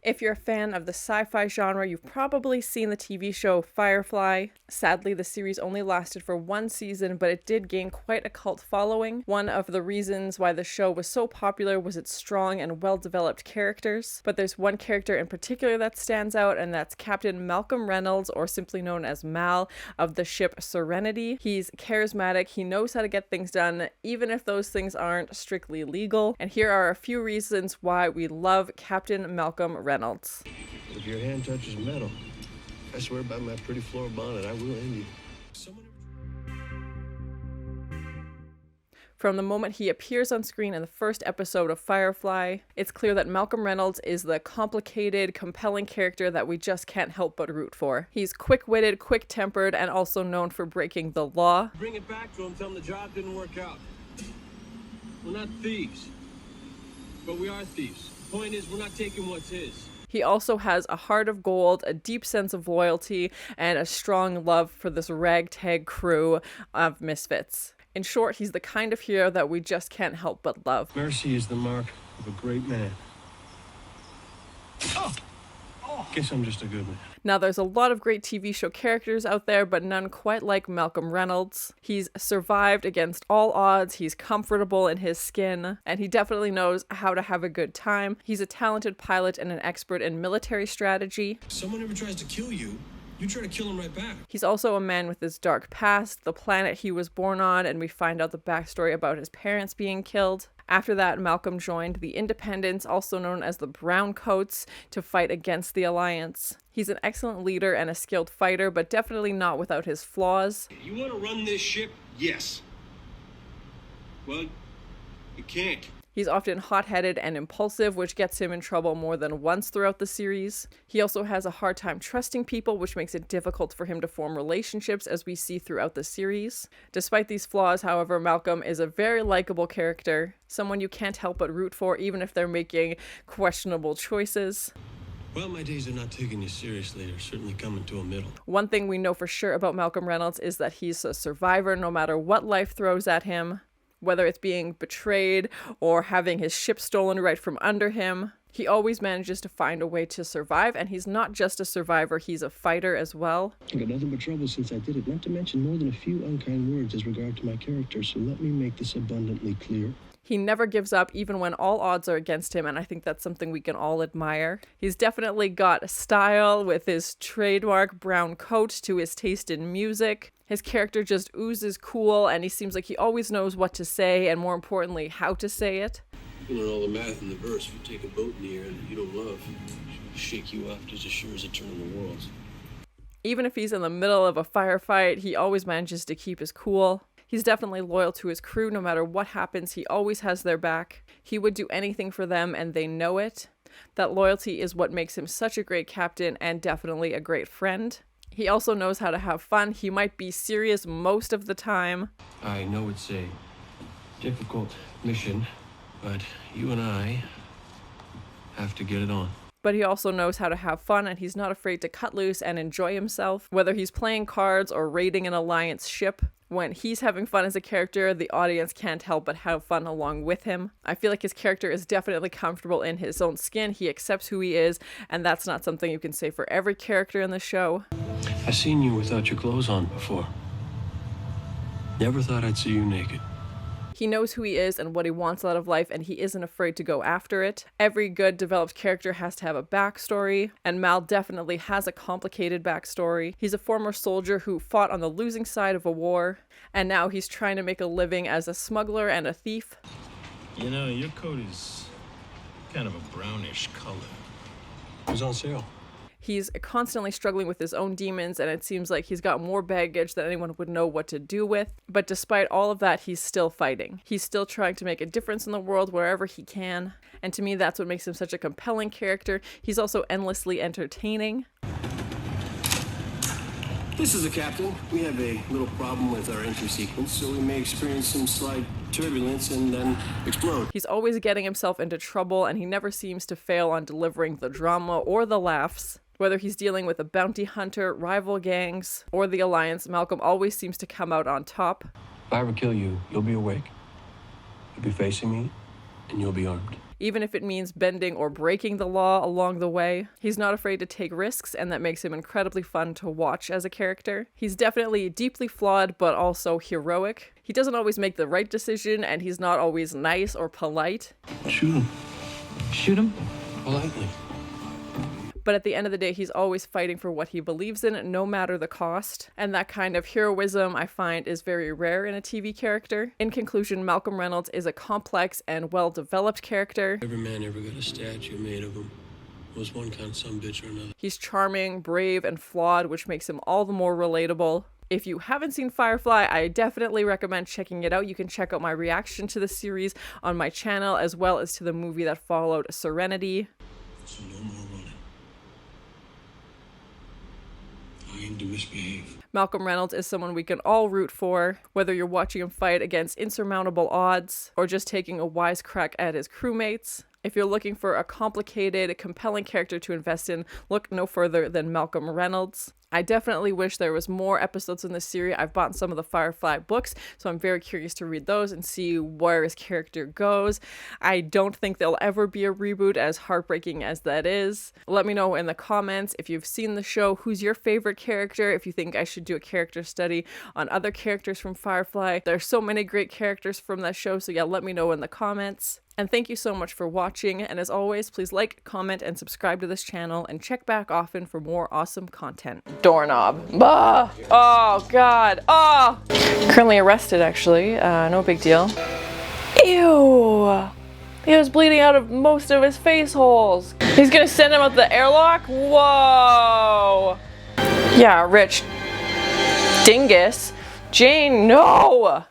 If you're a fan of the sci-fi genre, you've probably seen the TV show Firefly. Sadly, the series only lasted for one season, but it did gain quite a cult following. One of the reasons why the show was so popular was its strong and well-developed characters. But there's one character in particular that stands out, and that's Captain Malcolm Reynolds, or simply known as Mal, of the ship Serenity. He's charismatic, he knows how to get things done, even if those things aren't strictly legal. And here are a few reasons why we love Captain Malcolm Reynolds. If your hand touches metal, I swear by my pretty floor bonnet, I will end you. From the moment he appears on screen in the first episode of Firefly, it's clear that Malcolm Reynolds is the complicated, compelling character that we just can't help but root for. He's quick-witted, quick-tempered, and also known for breaking the law. Bring it back to him, tell him the job didn't work out. We're not thieves, but we are thieves. The point is, we're not taking what's his. He also has a heart of gold, a deep sense of loyalty, and a strong love for this ragtag crew of misfits. In short, he's the kind of hero that we just can't help but love. Mercy is the mark of a great man. Guess I'm just a good man. Now, there's a lot of great TV show characters out there, but none quite like Malcolm Reynolds. He's survived against all odds, he's comfortable in his skin, and he definitely knows how to have a good time. He's a talented pilot and an expert in military strategy. If someone ever tries to kill you, you try to kill him right back. He's also a man with his dark past, the planet he was born on, and we find out the backstory about his parents being killed. After that, Malcolm joined the Independents, also known as the Browncoats, to fight against the Alliance. He's an excellent leader and a skilled fighter, but definitely not without his flaws. You want to run this ship? Yes. Well, you can't. He's often hot-headed and impulsive, which gets him in trouble more than once throughout the series. He also has a hard time trusting people, which makes it difficult for him to form relationships, as we see throughout the series. Despite these flaws, however, Malcolm is a very likable character, someone you can't help but root for, even if they're making questionable choices. Well, my days of not taking you seriously are certainly coming to a middle. One thing we know for sure about Malcolm Reynolds is that he's a survivor no matter what life throws at him. Whether it's being betrayed or having his ship stolen right from under him, he always manages to find a way to survive, and he's not just a survivor, he's a fighter as well. I got nothing but trouble since I did it, not to mention more than a few unkind words as regard to my character, so let me make this abundantly clear. He never gives up, even when all odds are against him, and I think that's something we can all admire. He's definitely got style with his trademark brown coat to his taste in music. His character just oozes cool, and he seems like he always knows what to say, and more importantly, how to say it. You learn all the math in the verse. If you take a boat in the air that you don't love, it'll shake you off just as sure as a turn of the world. Even if he's in the middle of a firefight, he always manages to keep his cool. He's definitely loyal to his crew no matter what happens. He always has their back. He would do anything for them, and they know it. That loyalty is what makes him such a great captain and definitely a great friend. He also knows how to have fun. He might be serious most of the time. I know it's a difficult mission, but you and I have to get it on. But he also knows how to have fun, and he's not afraid to cut loose and enjoy himself. Whether he's playing cards or raiding an Alliance ship, when he's having fun as a character, the audience can't help but have fun along with him. I feel like his character is definitely comfortable in his own skin. He accepts who he is, and that's not something you can say for every character in the show. I've seen you without your clothes on before. Never thought I'd see you naked. He knows who he is and what he wants out of life, and he isn't afraid to go after it. Every good developed character has to have a backstory, and Mal definitely has a complicated backstory. He's a former soldier who fought on the losing side of a war, and now he's trying to make a living as a smuggler and a thief. You know, your coat is kind of a brownish color. It was on sale. He's constantly struggling with his own demons, and it seems like he's got more baggage than anyone would know what to do with. But despite all of that, he's still fighting. He's still trying to make a difference in the world wherever he can. And to me, that's what makes him such a compelling character. He's also endlessly entertaining. This is the captain. We have a little problem with our entry sequence, so we may experience some slight turbulence and then explode. He's always getting himself into trouble, and he never seems to fail on delivering the drama or the laughs. Whether he's dealing with a bounty hunter, rival gangs, or the Alliance, Malcolm always seems to come out on top. If I ever kill you, you'll be awake. You'll be facing me, and you'll be armed. even if it means bending or breaking the law along the way. He's not afraid to take risks, and that makes him incredibly fun to watch as a character. He's definitely deeply flawed, but also heroic. He doesn't always make the right decision, and he's not always nice or polite. Shoot him. Shoot him? Politely. But at the end of the day, he's always fighting for what he believes in, no matter the cost. And that kind of heroism, I find, is very rare in a TV character. In conclusion, Malcolm Reynolds is a complex and well-developed character. Every man ever got a statue made of him. Was one kind of sumbitch or another. He's charming, brave, and flawed, which makes him all the more relatable. If you haven't seen Firefly, I definitely recommend checking it out. You can check out my reaction to the series on my channel, as well as to the movie that followed, Serenity. So no more running. I aim to misbehave. Malcolm Reynolds is someone we can all root for, whether you're watching him fight against insurmountable odds or just taking a wise crack at his crewmates. If you're looking for a complicated, compelling character to invest in, look no further than Malcolm Reynolds. I definitely wish there was more episodes in this series. I've bought some of the Firefly books, so I'm very curious to read those and see where his character goes. I don't think there'll ever be a reboot, as heartbreaking as that is. Let me know in the comments if you've seen the show, who's your favorite character, if you think I should do a character study on other characters from Firefly. There's so many great characters from that show, so yeah, let me know in the comments. And thank you so much for watching, and as always, please like, comment, and subscribe to this channel, and check back often for more awesome content. Doorknob. Ah! Oh, God. Oh! Currently arrested, actually. No big deal. Ew! He was bleeding out of most of his face holes. He's gonna send him out the airlock? Whoa! Yeah, rich dingus. Jane, no!